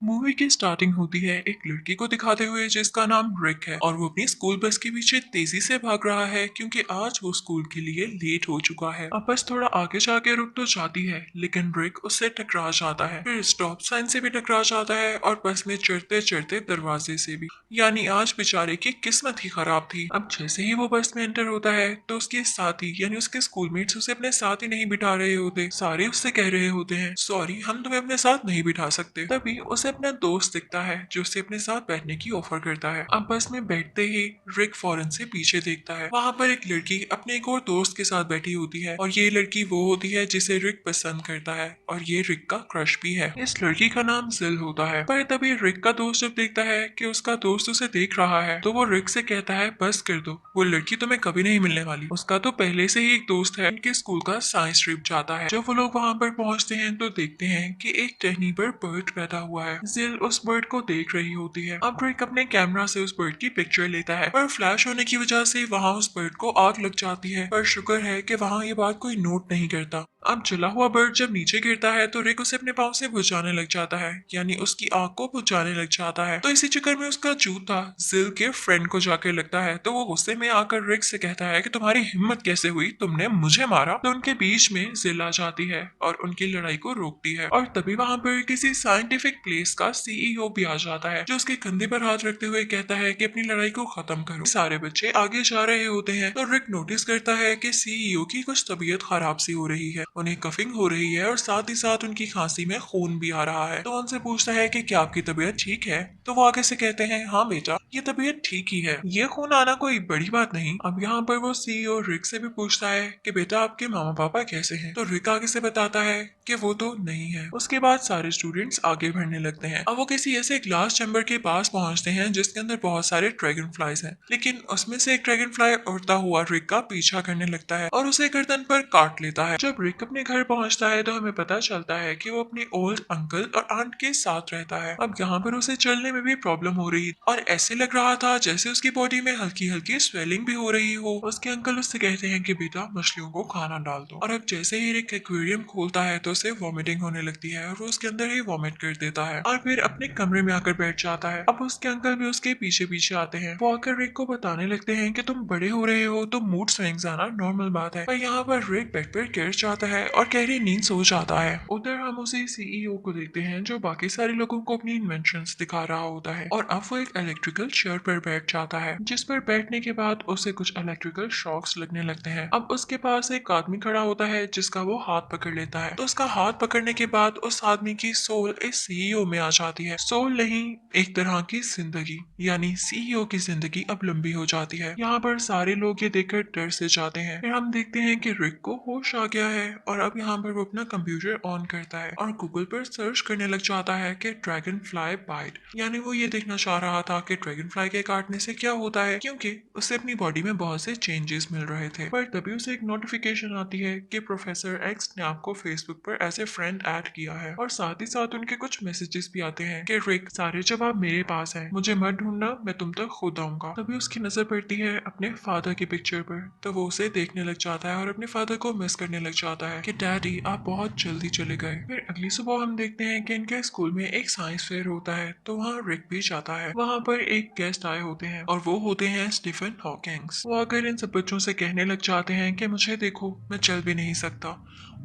Movie की starting होती है एक लड़की को दिखाते हुए जिसका नाम रिक है और वो अपनी स्कूल बस के पीछे तेजी से भाग रहा है क्योंकि आज वो स्कूल के लिए लेट हो चुका है। अब बस थोड़ा आगे जाके रुक तो जाती है लेकिन रिक उससे टकरा जाता है, फिर स्टॉप साइन से भी टकरा जाता है और बस में चढ़ते चढ़ते दरवाजे से भी। यानी आज बेचारे की किस्मत ही खराब थी। अब जैसे ही वो बस में एंटर होता है तो उसके साथी यानी उसके स्कूलमेट्स उसे अपने साथ ही नहीं बिठा रहे होते, सारे उससे कह रहे होते हैं सॉरी हम तुम्हें अपने साथ नहीं बिठा सकते। तभी उसे अपना दोस्त दिखता है जो उसे अपने साथ बैठने की ऑफर करता है। अब बस में बैठते ही रिक फौरन से पीछे देखता है, वहां पर एक लड़की अपने एक और दोस्त के साथ बैठी होती है और ये लड़की वो होती है जिसे रिक पसंद करता है और ये रिक का क्रश भी है। इस लड़की का नाम जिल होता है। पर तभी रिक का दोस्त जब देखता है कि उसका दोस्त उसे देख रहा है तो वो रिक से कहता है बस कर दो, वो लड़की तुम्हें कभी नहीं मिलने वाली, उसका तो पहले से ही एक दोस्त है। उनके स्कूल का साइंस ट्रिप जाता है। जब वो लोग वहां पर पहुंचते हैं तो देखते हैं कि एक टहनी पर बर्ड बैठा हुआ है। जिल उस बर्ड को देख रही होती है। अब रिक अपने कैमरा से उस बर्ड की पिक्चर लेता है पर फ्लैश होने की वजह से वहां उस बर्ड को आग लग जाती है, पर शुक्र है कि वहां ये बात कोई नोट नहीं करता। अब जला हुआ बर्ड जब नीचे गिरता है तो रिक उसे अपने पाँव से बुझाने लग जाता है, यानी उसकी आग को बुझाने लग जाता है। तो इसी चक्कर में उसका जूता जिल के फ्रेंड को जाकर लगता है तो वो गुस्से में आकर रिक से कहता है कि तुम्हारी हिम्मत कैसे हुई, तुमने मुझे मारा। तो उनके बीच में जिल आ जाती है और उनकी लड़ाई को रोकती है और तभी वहां पर किसी साइंटिफिक प्लेस का सीईओ भी आ जाता है जो उसके कंधे पर हाथ रखते हुए कहता है कि अपनी लड़ाई को खत्म करो। सारे बच्चे आगे जा रहे होते हैं तो रिक नोटिस करता है कि सीईओ की कुछ तबीयत खराब सी हो रही है, उन्हें कफिंग हो रही है और साथ ही साथ उनकी खांसी में खून भी आ रहा है। तो उनसे पूछता है कि क्या आपकी तबीयत ठीक है, तो वो आगे से कहते हैं हाँ बेटा ये तबीयत ठीक ही है, ये खून आना कोई बड़ी बात नहीं। अब यहाँ पर वो सीईओ रिक से भी पूछता है कि बेटा आपके मामा पापा कैसे हैं, तो रिक आगे से बताता है कि वो तो नहीं है। उसके बाद सारे स्टूडेंट्स आगे बढ़ने लगते हैं। अब वो किसी ऐसे ग्लास चैम्बर के पास पहुंचते हैं जिसके अंदर बहुत सारे ड्रैगन फ्लाइज हैं, लेकिन उसमें से एक ड्रैगन फ्लाई उड़ता हुआ रिक का पीछा करने लगता है और उसे गर्दन पर काट लेता है। जब रिक अपने घर पहुंचता है तो हमें पता चलता है कि वो अपने ओल्ड अंकल और आंट के साथ रहता है। अब यहाँ पर उसे चलने में भी प्रॉब्लम हो रही और ऐसे लग रहा था जैसे उसकी बॉडी में हल्की हल्की स्वेलिंग भी हो रही हो। उसके अंकल उससे कहते हैं कि बेटा मछलियों को खाना डाल दो, और अब जैसे ही रिक एक्वेरियम खोलता है तो उसे वॉमिटिंग होने लगती है और वो उसके अंदर ही वॉमिट कर देता है और फिर अपने कमरे में आकर बैठ जाता है। अब उसके अंकल भी उसके पीछे पीछे आते हैं, वो आकर रिक को बताने लगते हैं कि तुम बड़े हो रहे हो तो मूड स्विंग्स आना नॉर्मल बात है। पर यहाँ पर रिक बेड पर गिर जाता है और गहरी नींद सो जाता है। उधर हम उसी सीईओ को देखते हैं जो बाकी सारे लोगों को अपनी इन्वेंशंस दिखा रहा होता है और अब वो एक इलेक्ट्रिकल चेयर पर बैठ जाता है जिस पर बैठने के बाद उसे कुछ इलेक्ट्रिकल शॉक्स लगने लगते हैं। अब उसके पास एक आदमी खड़ा होता है जिसका वो हाथ पकड़ लेता है, तो उसका हाथ पकड़ने के बाद उस आदमी की सोल इस सीईओ में आ जाती है। सोल नहीं, एक तरह की जिंदगी, यानी सीईओ की जिंदगी अब लंबी हो जाती है। यहाँ पर सारे लोग ये देखकर डर से जाते हैं। फिर हम देखते हैं कि रिक को होश आ गया है और अब यहाँ पर वो अपना कंप्यूटर ऑन करता है और गूगल पर सर्च करने लग जाता है कि ड्रैगन फ्लाई बाइट, यानी वो ये देखना चाह रहा था कि ड्रैगन फ्लाई के काटने से क्या होता है, क्योंकि उसे अपनी बॉडी में बहुत से चेंजेस मिल रहे थे। पर तभी उसे एक नोटिफिकेशन आती है कि प्रोफेसर एक्स ने आपको फेसबुक पर एज ए फ्रेंड ऐड किया है और साथ ही साथ उनके कुछ मैसेजेस भी आते हैं कि रिक सारे जवाब मेरे पास है, मुझे मत ढूंढना, मैं तुम तक खुद आऊंगा। तभी उसकी नजर पड़ती है अपने फादर की पिक्चर पर, तो वो उसे देखने लग जाता है और अपने फादर को मिस करने लग जाता है कि डैडी आप बहुत जल्दी चले गए। फिर अगली सुबह हम देखते हैं कि इनके स्कूल में एक साइंस फेयर होता है तो वहाँ रिक भी जाता है। वहाँ पर एक गेस्ट आए होते हैं और वो होते हैं स्टीफन हॉकिंग्स। वो आकर इन सब बच्चों से कहने लग जाते हैं कि मुझे देखो मैं चल भी नहीं सकता,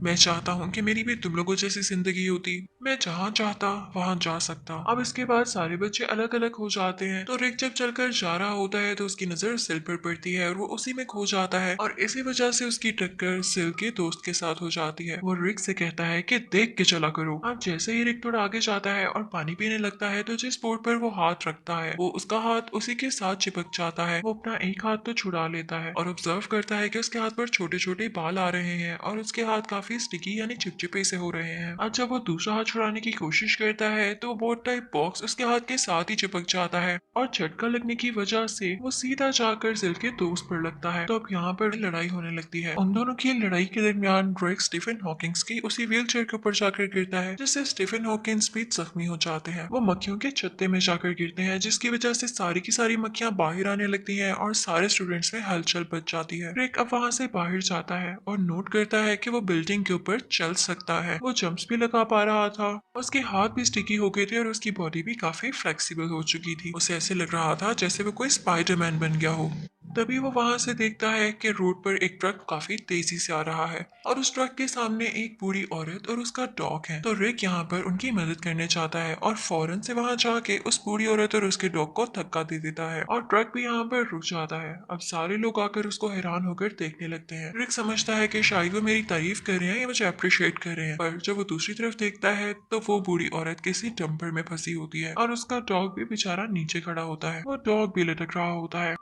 मैं चाहता हूँ कि मेरी भी तुम लोगों जैसी जिंदगी होती, मैं जहाँ चाहता वहाँ जा सकता। अब इसके बाद सारे बच्चे अलग अलग हो जाते हैं तो रिक जब चलकर जा रहा होता है तो उसकी नजर सिल पर पड़ती है और वो उसी में खो जाता है और इसी वजह से उसकी टक्कर सिल के दोस्त के साथ हो जाती है। वो रिक से कहता है कि देख के चला करो। अब जैसे ही रिक थोड़ा आगे जाता है और पानी पीने लगता है तो जिस बोर्ड पर वो हाथ रखता है वो उसका हाथ उसी के साथ चिपक जाता है। वो अपना एक हाथ तो छुड़ा लेता है और ऑब्जर्व करता है कि उसके हाथ पर छोटे छोटे बाल आ रहे हैं और उसके हाथ काफी स्टिकी यानी चिपचिपे से हो रहे हैं। अब जब वो दूसरा हाथ छुड़ाने की कोशिश करता है तो बोर्ड टाइप बॉक्स उसके हाथ के साथ ही चिपक जाता है और झटका लगने की वजह से वो सीधा जाकर जिल के दोस्त पर लगता है। तो अब यहाँ पर लड़ाई होने लगती है। उन दोनों की लड़ाई के दरमियान ड्रेक स्टीफन हॉकिंग्स की उसी व्हील चेयर के ऊपर जाकर गिरता है जिससे स्टीफन हॉकिंग्स भी जख्मी हो जाते हैं। वो मक्खियों के छत्ते में जाकर गिरते हैं जिसकी वजह से सारी की सारी मक्खियां बाहर आने लगती हैं और सारे स्टूडेंट्स में हलचल मच जाती है। रिक अब वहां से बाहर जाता है और नोट करता है कि वो बिल्डिंग बिल्डिंग के ऊपर चल सकता है। वो जंप्स भी लगा पा रहा था, उसके हाथ भी स्टिकी हो गए थे और उसकी बॉडी भी काफी फ्लेक्सिबल हो चुकी थी। उसे ऐसे लग रहा था जैसे वो कोई स्पाइडरमैन बन गया हो। तभी वो वहां से देखता है कि रोड पर एक ट्रक काफी तेजी से आ रहा है और उस ट्रक के सामने एक बूढ़ी औरत और उसका डॉग है। तो रिक यहाँ पर उनकी मदद करने चाहता है और फौरन से वहां जाके उस बूढ़ी औरत और उसके डॉग को धक्का दे देता है और ट्रक भी यहाँ पर रुक जाता है। अब सारे लोग आकर उसको हैरान होकर देखने लगते हैं। रिक समझता है कि शायद वो मेरी तारीफ कर रहे हैं या मुझे अप्रिशिएट कर रहे हैं, पर जब वो दूसरी तरफ देखता है तो वो बूढ़ी औरत किसी डंपर में फंसी होती है और उसका डॉग भी बेचारा नीचे खड़ा होता है। वो डॉग भी लटक रहा होता है।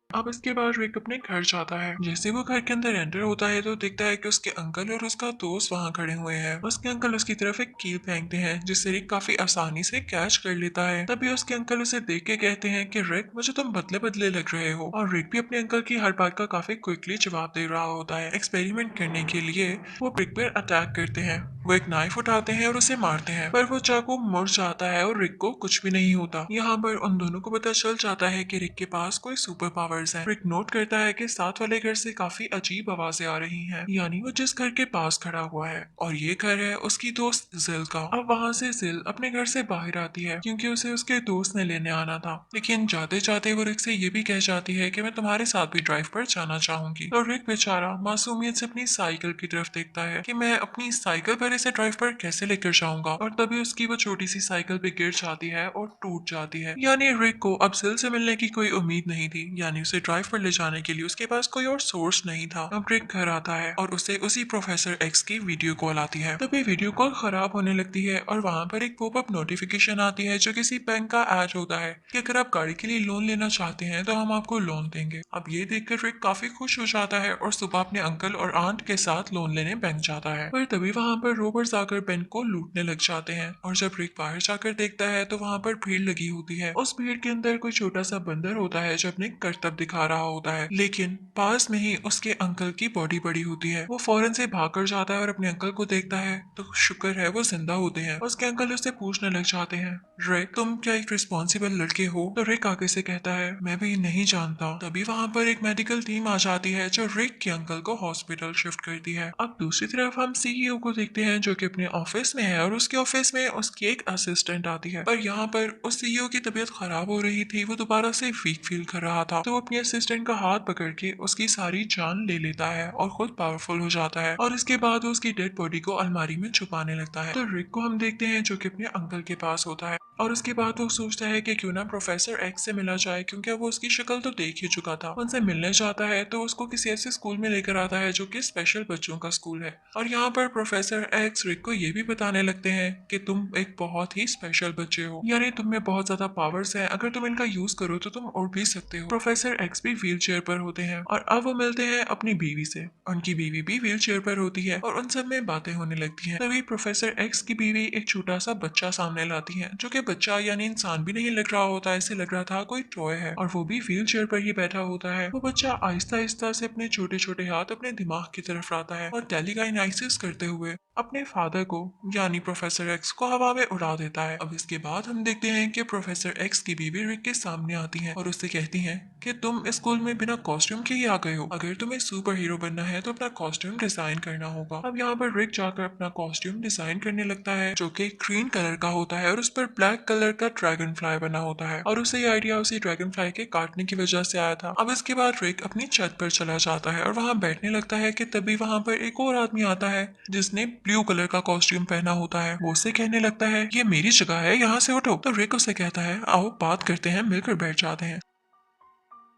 अब इसके बाद रिक अपने घर जाता है। जैसे वो घर के अंदर एंटर होता है तो देखता है कि उसके अंकल और उसका दोस्त वहां खड़े हुए हैं। उसके अंकल उसकी तरफ एक कील फेंकते हैं जिससे रिक काफी आसानी से कैच कर लेता है। तभी उसके अंकल उसे देख के कहते हैं कि रिक, मुझे तुम बदले बदले लग रहे हो। और रिक भी अपने अंकल की हर बात का काफी क्विकली जवाब दे रहा होता है। एक्सपेरिमेंट करने के लिए वो रिक पर अटैक करते हैं। वो एक नाइफ उठाते हैं और उसे मारते हैं, पर वो चाकू मुड़ जाता है और रिक को कुछ भी नहीं होता। यहाँ पर उन दोनों को पता चल जाता है कि रिक के पास कोई सुपर पावर्स है। रिक नोट करता है कि साथ वाले घर से काफी अजीब आवाजें आ रही हैं, यानी वो जिस घर के पास खड़ा हुआ है, और ये घर है उसकी दोस्त जिल का। अब वहाँ से जिल अपने घर से बाहर आती है क्योंकि उसे उसके दोस्त ने लेने आना था, लेकिन जाते जाते वो रिक से ये भी कह जाती है कि मैं तुम्हारे साथ भी ड्राइव पर जाना चाहूंगी। तो रिक बेचारा मासूमियत से अपनी साइकिल की तरफ देखता है कि मैं अपनी साइकिल पर इसे ड्राइव पर कैसे लेकर जाऊंगा, और तभी उसकी वो छोटी सी साइकिल भी गिर जाती है और टूट जाती है। यानी रिक को अब जिल से मिलने की कोई उम्मीद नहीं थी, यानी उसे ड्राइव पर ले जाने के लिए उसके पास कोई और सोर्स नहीं था। अब रिक घर आता है और उसे उसी प्रोफेसर एक्स की वीडियो कॉल आती है। तभी वीडियो कॉल खराब होने लगती है और वहाँ पर एक पॉपअप नोटिफिकेशन आती है जो किसी बैंक का ऐड होता है कि अगर आप गाड़ी के लिए लोन लेना चाहते हैं तो हम आपको लोन देंगे। अब ये देखकर रिक काफी खुश हो जाता है और सुबह अपने अंकल और आंट के साथ लोन लेने बैंक जाता है। पर तभी वहाँ पर रोबर्स आकर बैंक को लूटने लग जाते हैं और जब रिक बाहर जाकर देखता है तो वहाँ पर भीड़ लगी होती है। उस भीड़ के अंदर कोई छोटा सा बंदर होता है जो अपने करतब दिखा रहा होता है, लेकिन पास में ही उसके अंकल की बॉडी बड़ी होती है। वो फौरन से भागकर जाता है और अपने अंकल को देखता है तो शुक्र है वो जिंदा होते हैं। उसके अंकल उससे पूछने लग जाते हैं, रिक तुम क्या एक रिस्पॉन्सिबल लड़के हो? तो रिक आगे से कहता है मैं भी नहीं जानता। तभी वहाँ पर एक मेडिकल टीम आ जाती है जो रिक के अंकल को हॉस्पिटल शिफ्ट करती है। अब दूसरी तरफ हम सीईओ को देखते हैं जो कि अपने ऑफिस में है और उसके ऑफिस में उसकी एक असिस्टेंट आती है। पर यहाँ पर उस सीईओ की तबीयत खराब हो रही थी, वो दोबारा से वीक फील कर रहा था, तो वो अपनी असिस्टेंट का हाथ पकड़ के उसकी सारी जान ले लेता है और खुद पावरफुल हो जाता है। और इसके बाद वो उसकी डेड बॉडी को अलमारी में छुपाने लगता है। तो रिक को हम देखते हैं जो कि अपने अंकल के पास होता है और उसके बाद वो सोचता है कि क्यों ना प्रोफेसर एक्स से मिला जाए, क्योंकि वो उसकी शक्ल तो देख ही चुका था। उनसे मिलने जाता है तो उसको किसी ऐसे स्कूल में लेकर आता है जो कि स्पेशल बच्चों का स्कूल है। और यहाँ पर प्रोफेसर एक्स रिक को ये भी बताने लगते हैं कि तुम एक बहुत ही स्पेशल बच्चे हो, यानी तुम में बहुत ज्यादा पावर्स है, अगर तुम इनका यूज करो तो तुम उड़ भी सकते हो। प्रोफेसर एक्स भी व्हील चेयर पर होते हैं और अब वो मिलते हैं अपनी बीवी से। उनकी बीवी भी व्हील चेयर पर होती है और उन सब में बातें होने लगती हैं। तभी प्रोफेसर एक्स की बीवी एक छोटा सा बच्चा सामने लाती है जो कि बच्चा यानी इंसान भी नहीं लग रहा होता, ऐसे लग रहा था कोई टॉय है, और वो भी व्हील चेयर पर ही बैठा होता है। वो बच्चा आहिस्ता आहिस्ता से अपने छोटे छोटे हाथ अपने दिमाग की तरफ लाता है और टेलीकाइनेसिस करते हुए अपने फादर को यानी प्रोफेसर एक्स को हवा में उड़ा देता है। अब इसके बाद हम देखते हैं कि प्रोफेसर एक्स की बीवी रिक के सामने आती है और उससे कहती है कि तुम स्कूल में बिना कॉस्ट्यूम के ही आ गए हो, अगर तुम्हें सुपर हीरो बनना है तो अपना कॉस्ट्यूम डिजाइन करना होगा। अब यहाँ पर रिक जाकर अपना कॉस्ट्यूम डिजाइन करने लगता है जो कि ग्रीन कलर का होता है और उस पर ब्लैक कलर का ड्रैगन फ्लाई बना होता है, और उसे ये आइडिया उसी ड्रैगन फ्लाई के काटने की वजह से आया था। अब इसके बाद रिक अपनी छत पर चला जाता है और वहां बैठने लगता है कि तभी वहां पर एक और आदमी आता है जिसने ब्लू कलर का कॉस्ट्यूम पहना होता है। वो उससे कहने लगता है ये मेरी जगह है, यहाँ से उठो। तो रिक उससे कहता है आओ बात करते हैं, मिलकर बैठ जाते हैं।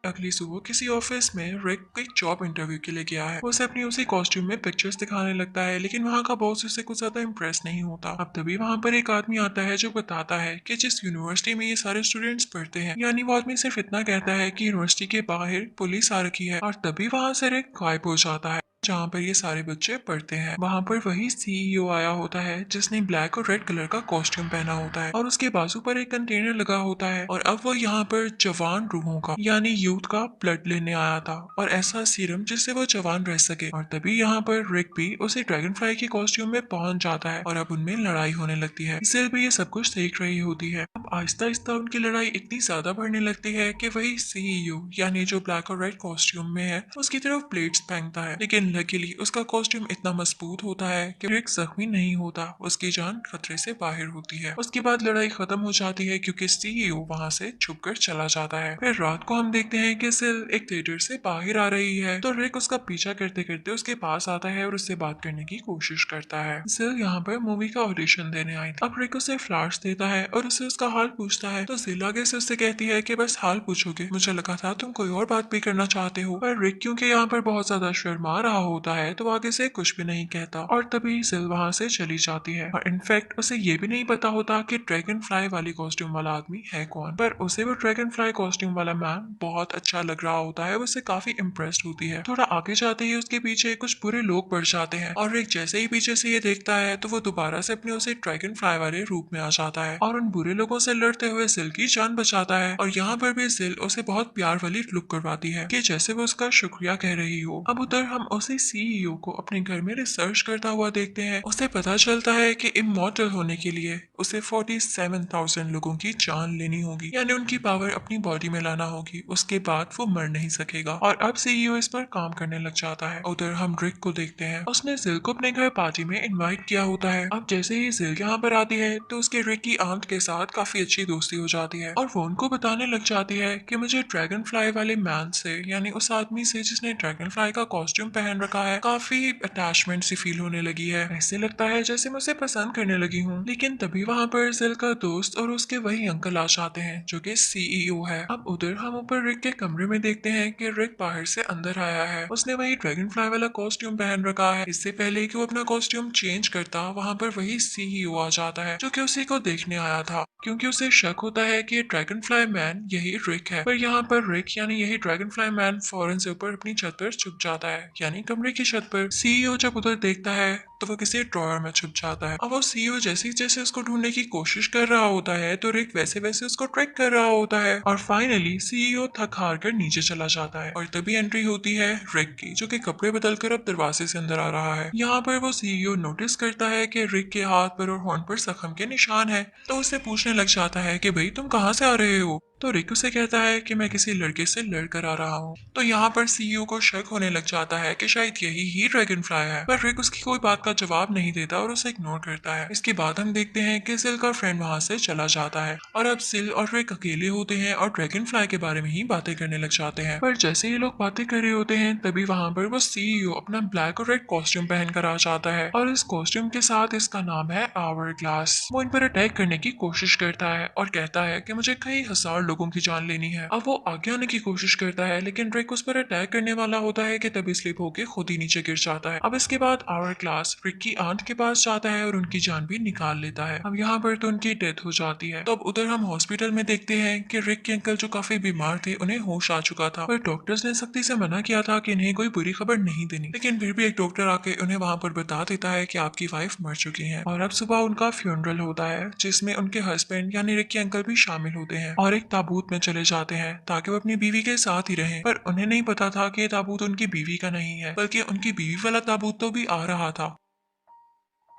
अगली सुबह किसी ऑफिस में रिक एक जॉब इंटरव्यू के लिए गया है। वो उसे अपनी उसी कॉस्ट्यूम में पिक्चर्स दिखाने लगता है, लेकिन वहाँ का बॉस उससे कुछ ज्यादा इम्प्रेस नहीं होता। अब तभी वहाँ पर एक आदमी आता है जो बताता है कि जिस यूनिवर्सिटी में ये सारे स्टूडेंट्स पढ़ते हैं, यानी वो आदमी सिर्फ इतना कहता है कि यूनिवर्सिटी के बाहर पुलिस आ रखी है, और तभी वहाँ से रिक गायब हो जाता है। जहाँ पर ये सारे बच्चे पढ़ते हैं वहाँ पर वही सीईओ आया होता है जिसने ब्लैक और रेड कलर का कॉस्ट्यूम पहना होता है, और उसके बाजू पर एक कंटेनर लगा होता है, और अब वो यहाँ पर जवान रूहों का यानी यूथ का ब्लड लेने आया था, और ऐसा सीरम जिससे वो जवान रह सके। और तभी यहाँ पर रिक भी उसे ड्रैगन फ्लाई के कॉस्ट्यूम में पहुंच जाता है और अब उनमें लड़ाई होने लगती है। सिल भी ये सब कुछ देख रही होती है। अब आहिस्ता आहिस्ता उनकी लड़ाई इतनी ज्यादा बढ़ने लगती है कि वही सीईओ यानी जो ब्लैक और रेड कॉस्ट्यूम में है उसकी तरफ ब्लेड्स फेंकता है, लेकिन लकीली उसका कॉस्ट्यूम इतना मजबूत होता है कि रिक जख्मी नहीं होता, उसकी जान खतरे से बाहर होती है। उसके बाद लड़ाई खत्म हो जाती है क्योंकि सीईओ वहां से छुपकर चला जाता है। फिर रात को हम देखते हैं कि सिल एक थिएटर से बाहर आ रही है तो रिक उसका पीछा करते करते उसके पास आता है और उससे बात करने की कोशिश करता है। सिल यहाँ पर मूवी का ऑडिशन देने आई थी। अब रिक उसे फ्लैश देता है और उसे उसका हाल पूछता है तो सिल आगे से उससे कहती है कि बस हाल पूछोगे, मुझे लगा था तुम कोई और बात भी करना चाहते हो। पर रिक क्योंकि यहाँ पर बहुत ज्यादा शर्मा रहा होता है तो आगे से कुछ भी नहीं कहता और तभी सिल वहां से चली जाती है। और इनफैक्ट उसे ये भी नहीं पता होता कि ड्रैगन फ्लाई वाली कॉस्ट्यूम वाला आदमी है कौन, पर उसे वो ड्रैगन फ्लाई कॉस्ट्यूम वाला मैन बहुत अच्छा लग रहा होता है। वो उससे काफी इम्प्रेस्ड होती है। थोड़ा आगे जाते ही उसके पीछे कुछ बुरे लोग पड़ जाते हैं और रिक जैसे ही पीछे से ये देखता है तो वो दोबारा से अपने उसे ड्रैगन फ्लाई वाले रूप में आ जाता है और उन बुरे लोगों से लड़ते हुए सिल की जान बचाता है। और यहाँ पर भी सिल उसे बहुत प्यार वाली लुक करवाती है कि जैसे वो उसका शुक्रिया कह रही हो। अब उधर हम उसी सीईओ को अपने घर में रिसर्च करता हुआ देखते हैं। उसे पता चलता है कि इमॉर्टल होने के लिए उसे 47,000 लोगों की जान लेनी होगी, यानी उनकी पावर अपनी बॉडी में लाना होगी, उसके बाद वो मर नहीं सकेगा। और अब सीईओ इस पर काम करने लग जाता है। उधर हम रिक को देखते हैं, उसने सिल को अपने घर पार्टी में इनवाइट किया होता है। अब जैसे ही सिल यहाँ पर आती है तो उसके रिक की आंट के साथ काफी अच्छी दोस्ती हो जाती है और वो उनको बताने लग जाती है कि मुझे ड्रैगन फ्लाई वाले मैन से, यानी उस आदमी से जिसने ड्रैगन फ्लाई का कॉस्ट्यूम पहन रखा है, काफी अटैचमेंट सी फील होने लगी है। ऐसे लगता है जैसे मैं उसे पसंद करने लगी हूँ। लेकिन तभी वहाँ पर सिल का दोस्त और उसके वही अंकल आ जाते हैं जो कि सीईओ है। अब उधर हम ऊपर रिक के कमरे में देखते हैं कि रिक बाहर से अंदर आया है। उसने वही ड्रैगन फ्लाई वाला कॉस्ट्यूम पहन रखा है। इससे पहले कि वो अपना कॉस्ट्यूम चेंज करता, वहाँ पर वही सीईओ आ जाता है जो कि उसी को देखने आया था, क्योंकि उसे शक होता है कि ड्रैगन फ्लाई मैन यही रिक है। पर यहाँ पर रिक यानी यही ड्रैगन फ्लाई मैन फौरन से ऊपर अपनी छत पर छुप जाता है, यानी कमरे की छत पर। सीईओ जब उधर देखता है तो वो किसी ड्रॉअर में छुप जाता है। अब वो सीईओ जैसे जैसे उसको ढूंढने की कोशिश कर रहा होता है तो रिक वैसे वैसे उसको ट्रैक कर रहा होता है और फाइनली सीईओ थक हार कर नीचे चला जाता है। और तभी एंट्री होती है रिक की, जो कि कपड़े बदल कर अब दरवाजे से अंदर आ रहा है। यहाँ पर वो सीईओ नोटिस करता है कि रिक के हाथ पर और होंठ पर जख्म के निशान है तो उससे पूछने लग जाता है कि भाई तुम कहाँ से आ रहे हो। तो रिक उसे कहता है कि मैं किसी लड़के से लड़कर आ रहा हूँ। तो यहाँ पर सीईओ को शक होने लग जाता है कि शायद यही ही ड्रैगन फ्लाई है, पर रिक उसकी कोई बात का जवाब नहीं देता और उसे इग्नोर करता है। इसके बाद हम देखते हैं कि सिल का फ्रेंड वहां से चला जाता है और अब सिल और रिक अकेले होते हैं और ड्रैगन फ्लाई के बारे में ही बातें करने लग जाते हैं। पर जैसे ये लोग बातें कर रहे होते हैं तभी वहां पर वो सीईओ अपना ब्लैक और रेड कॉस्ट्यूम पहनकर आ जाता है और इस कॉस्ट्यूम के साथ इसका नाम है आवर ग्लास। वो इन पर अटैक करने की कोशिश करता है और कहता है कि मुझे कई हजार लोगों की जान लेनी है। अब वो आगे आने की कोशिश करता है लेकिन रिक उस पर अटैक करने वाला होता है कि तभी स्लिप होकर खुद ही नीचे गिर जाता है। अब इसके बाद आवर क्लास रिक की आंट के पास जाता है और उनकी जान भी निकाल लेता है। अब यहाँ पर तो उनकी डेथ हो जाती है। तो अब उधर हम हॉस्पिटल में देखते हैं कि रिक के अंकल जो काफी बीमार थे उन्हें होश आ चुका था, पर डॉक्टर्स ने सख्ती से मना किया था कि इन्हें कोई बुरी खबर नहीं देनी। लेकिन फिर भी एक डॉक्टर आके उन्हें वहां पर बता देता है कि आपकी वाइफ मर चुकी है। और अब सुबह उनका फ्यूनरल होता है जिसमें उनके हस्बैंड यानी रिक के अंकल भी शामिल होते हैं और एक ताबूत में चले जाते हैं ताकि वो अपनी बीवी के साथ ही रहें। पर उन्हें नहीं पता था कि ये ताबूत उनकी बीवी का नहीं है, बल्कि उनकी बीवी वाला ताबूत तो भी आ रहा था।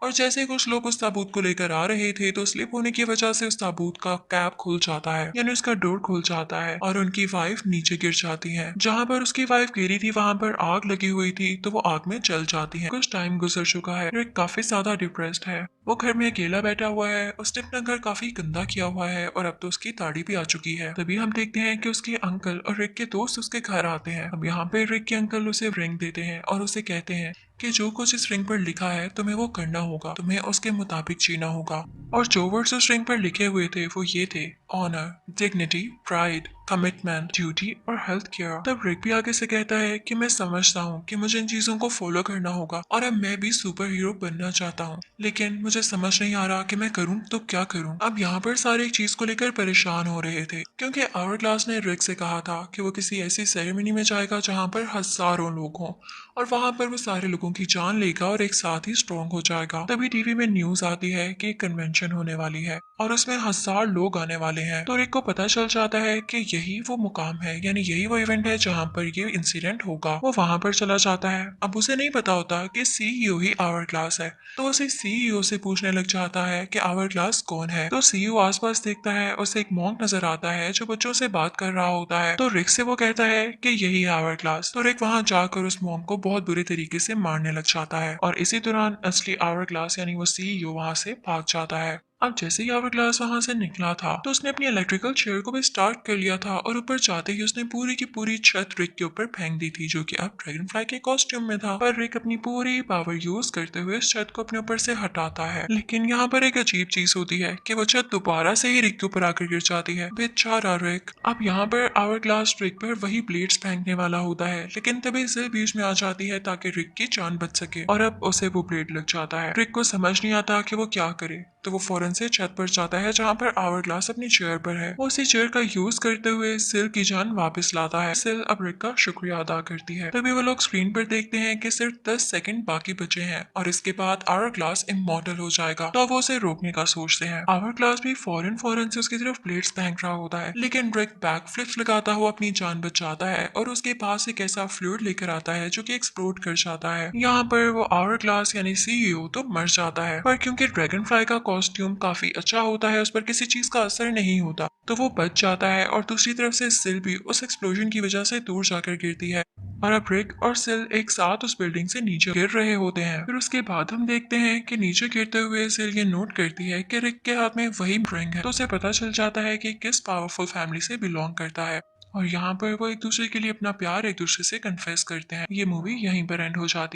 और जैसे कुछ लोग उस ताबूत को लेकर आ रहे थे तो स्लिप होने की वजह से उस ताबूत का कैप खुल जाता है, यानी उसका डोर खुल जाता है और उनकी वाइफ नीचे गिर जाती है। जहाँ पर उसकी वाइफ गिरी थी वहां पर आग लगी हुई थी तो वो आग में जल जाती है। कुछ टाइम गुजर चुका है, रिक काफी ज्यादा डिप्रेस्ड है। वो घर में अकेला बैठा हुआ है, उसने अपना घर काफी गंदा किया हुआ है और अब तो उसकी दाढ़ी भी आ चुकी है। तभी हम देखते हैं कि उसके अंकल और रिक के दोस्त उसके घर आते हैं। अब यहाँ पे रिक के अंकल उसे रिंग देते हैं और उसे कहते हैं कि जो कुछ इस रिंग पर लिखा है तुम्हें वो करना होगा, तुम्हें उसके मुताबिक जीना होगा। और जो वर्ड्स उस रिंग पर लिखे हुए थे वो ये थे: honour, dignity, pride, commitment, duty और हेल्थ केयर। तब रिक भी आगे से कहता है कि मैं समझता हूँ कि मुझे इन चीजों को फॉलो करना होगा और अब मैं भी सुपर हीरो बनना चाहता हूँ, लेकिन मुझे समझ नहीं आ रहा कि मैं करूँ तो क्या करूँ। अब यहाँ पर सारे एक चीज को लेकर परेशान हो रहे थे क्योंकि आवर क्लास ने रिक से कहा था कि वो किसी ऐसी सेरेमनी में जाएगा जहाँ पर हजारों लोग हों और वहां पर वो सारे लोगों की जान लेगा और एक साथ ही स्ट्रॉन्ग हो जाएगा। तभी टीवी में न्यूज आती है कि एक कन्वेंशन फंक्शन होने वाली है और उसमें 1000 लोग आने वाले हैं। तो रिक को पता चल जाता है कि यही वो मुकाम है, यानी यही वो इवेंट है जहाँ पर ये इंसिडेंट होगा। वो वहां पर चला जाता है। अब उसे नहीं पता होता कि सीईओ ही आवर क्लास है, तो उसे सीईओ से पूछने लग जाता है कि आवर क्लास कौन है। तो सीईओ आसपास देखता है, उसे एक मॉन्क नजर आता है जो बच्चों से बात कर रहा होता है। तो रिक से वो कहता है कि यही है आवर क्लास। तो रिक वहां जाकर उस मॉन्क को बहुत बुरे तरीके से मारने लग जाता है और इसी दौरान असली आवर क्लास यानी वो सीईओ वहां से भाग जाता है। अब जैसे ही आवर क्लास वहां से निकला था तो उसने अपनी इलेक्ट्रिकल चेयर को भी स्टार्ट कर लिया था और ऊपर जाते ही उसने पूरी की पूरी छत रिक के ऊपर फेंक दी थी, जो कि अब ड्रैगन फ्लाई के कॉस्ट्यूम में था। पर रिक अपनी पूरी पावर यूज करते हुए इस छत को अपने ऊपर से हटाता है, लेकिन यहाँ पर एक अजीब चीज होती है कि वो छत दोबारा से ही रिक के ऊपर आकर गिर जाती है। बेचारा रिक। अब यहाँ पर आवर ग्लास रिक पर वही ब्लेड्स फेंकने वाला होता है, लेकिन तभी सिल बीच में आ जाती है ताकि रिक की जान बच सके और अब उसे वो ब्लेड लग जाता है। रिक को समझ नहीं आता कि वो क्या करे, तो वो फौरन से छत पर जाता है जहाँ पर आवर ग्लास अपनी चेयर पर है। वो उसी चेयर का यूज करते हुए सिल की जान वापस लाता है। सिल अब रिक का शुक्रिया अदा करती है। तभी वो लोग स्क्रीन पर देखते हैं कि सिर्फ 10 सेकंड बाकी बचे हैं और इसके बाद आवर ग्लास इमॉर्टल हो जाएगा। तो वो उसे रोकने का सोचते हैं। आवर ग्लास भी फौरन फौरन से उसकी तरफ ब्लेड्स फेंक रहा होता है, लेकिन रिक बैक फ्लिप्स लगाता हुआ अपनी जान बचाता है और उसके पास एक ऐसा फ्लूइड लेकर आता है जो कि एक्सप्लोड कर जाता है। यहाँ पर वो आवर ग्लास यानी सीईओ तो मर जाता है, पर क्योंकि ड्रैगन फ्लाई का कॉस्ट्यूम काफी अच्छा होता है, उस पर किसी चीज का असर नहीं होता, तो वो बच जाता है और दूसरी तरफ से सिल भी उस एक्सप्लोजन की वजह से दूर जाकर गिरती है और अब रिक और सिल एक साथ उस बिल्डिंग से नीचे गिर रहे होते हैं। फिर उसके बाद हम देखते हैं कि नीचे गिरते हुए सिल ये नोट करती है कि रिक के हाथ में वही रिंग है, तो उसे पता चल जाता है कि किस पावरफुल फैमिली से बिलोंग करता है और यहाँ पर वो एक दूसरे के लिए अपना प्यार एक दूसरे से कन्फेस करते हैं। ये मूवी यहीं पर एंड हो जाती है।